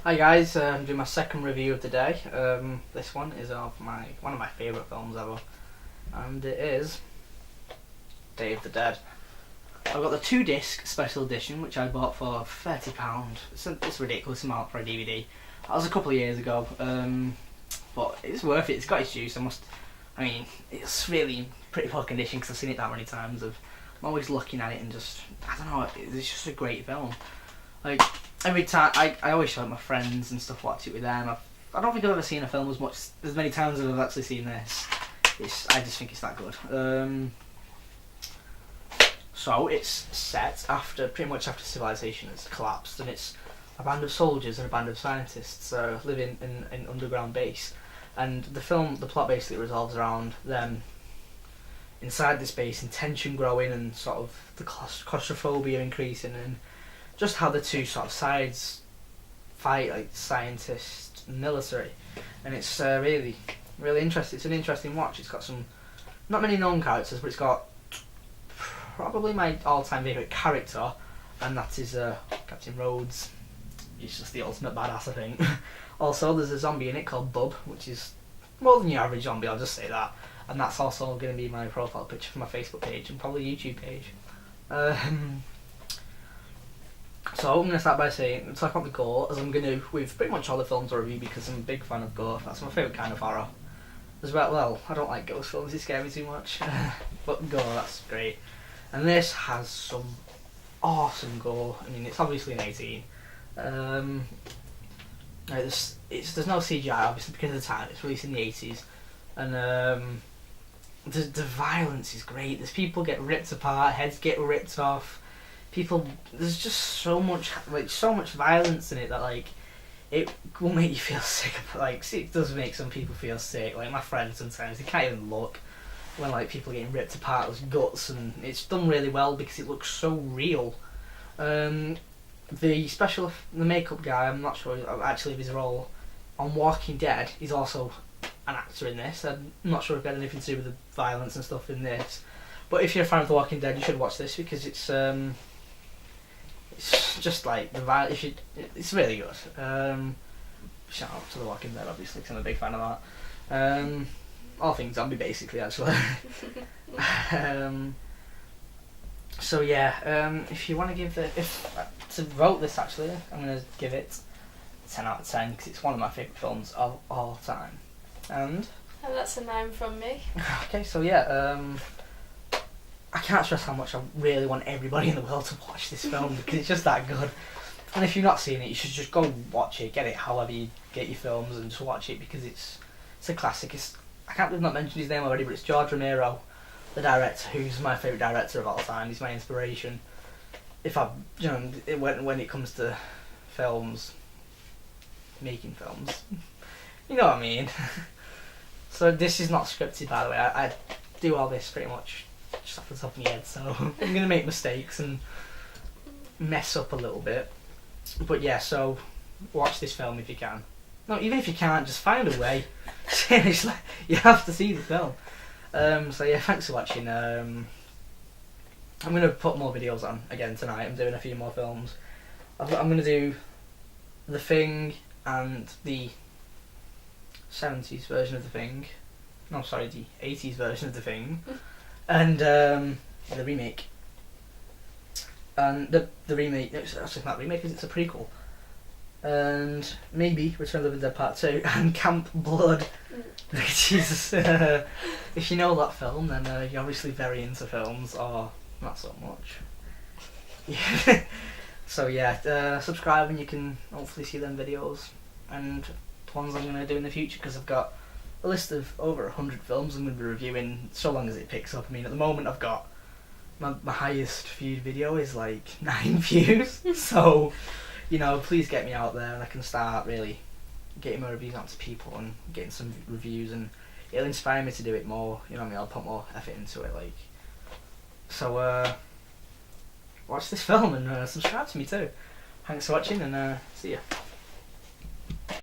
Hi guys, I'm doing my second review of the day. This one is of one of my favourite films ever, and it is Day of the Dead. I've got the 2-disc special edition, which I bought for £30. It's a ridiculous amount for a DVD. That was a couple of years ago, but it's worth it. It's got its juice. It's really pretty poor condition because I've seen it that many times. I'm always looking at it and just, I don't know, it's just a great film. Like, every time, I always show it my friends and stuff, watch it with them. I don't think I've ever seen a film as many times as I've actually seen this. I just think it's that good. So it's set pretty much after civilization has collapsed, and it's a band of soldiers and a band of scientists living in an underground base. And the plot basically revolves around them inside this base, and tension growing, and sort of the claustrophobia increasing, and just how the two sort of sides fight, like scientists and military. And it's really, really interesting. It's an interesting watch. It's got not many known characters, but it's got probably my all-time favourite character, and that is Captain Rhodes. He's just the ultimate badass, I think. Also, there's a zombie in it called Bub, which is more than your average zombie, I'll just say that. And that's also going to be my profile picture for my Facebook page and probably YouTube page. So I'm going to start by saying, talk about the gore, as I'm going to with pretty much all the films I review, because I'm a big fan of gore. That's my favourite kind of horror. As well, I don't like ghost films, they scare me too much. But gore, that's great. And this has some awesome gore. I mean, it's obviously an 18. There's no CGI, obviously, because of the time. It's released in the 80s. And the violence is great. There's people get ripped apart, heads get ripped off. There's just so much violence in it that it will make you feel sick. It does make some people feel sick. Like my friends sometimes, they can't even look when people getting ripped apart with guts, and it's done really well because it looks so real. The makeup guy, I'm not sure actually of his role on Walking Dead. He's also an actor in this. I'm not sure if it had anything to do with the violence and stuff in this. But if you're a fan of The Walking Dead, you should watch this because it's just like the violence. It's really good. Shout out to The Walking Dead, obviously, because I'm a big fan of that. All things zombie, basically, actually. So yeah, if you want to to vote this, actually, I'm going to give it 10 out of 10 because it's one of my favourite films of all time. And that's a 9 from me. Okay, so yeah, I can't stress how much I really want everybody in the world to watch this film because it's just that good. And if you've not seen it, you should just go watch it. Get it however you get your films, and just watch it because it's a classic. I can't believe I've not mentioned his name already, but it's George Romero, the director, who's my favourite director of all time. He's my inspiration. When it comes to films, making films, you know what I mean. So this is not scripted, by the way. I do all this pretty much just off the top of my head, so I'm going to make mistakes and mess up a little bit. But yeah, so watch this film if you can. No, even if you can't, just find a way. Seriously, you have to see the film. So yeah, thanks for watching. I'm going to put more videos on again tonight. I'm doing a few more films. I'm going to do The Thing and the 70s version of The Thing. No, sorry, the 80s version of The Thing. And the remake. And the remake, it's actually not a remake because it's a prequel. And maybe Return of the Living Dead Part 2 and Camp Blood. Jesus. If you know that film, then you're obviously very into films, or not so much. Yeah. So yeah, subscribe and you can hopefully see them videos and the ones I'm going to do in the future, because I've got a list of over 100 films I'm going to be reviewing so long as it picks up. I mean, at the moment I've got my highest viewed video is like 9 views, so please get me out there and I can start really getting my reviews out to people and getting some reviews, and it'll inspire me to do it more. You know what I mean? I'll put more effort into it. So watch this film and subscribe to me too. Thanks for watching, and see ya.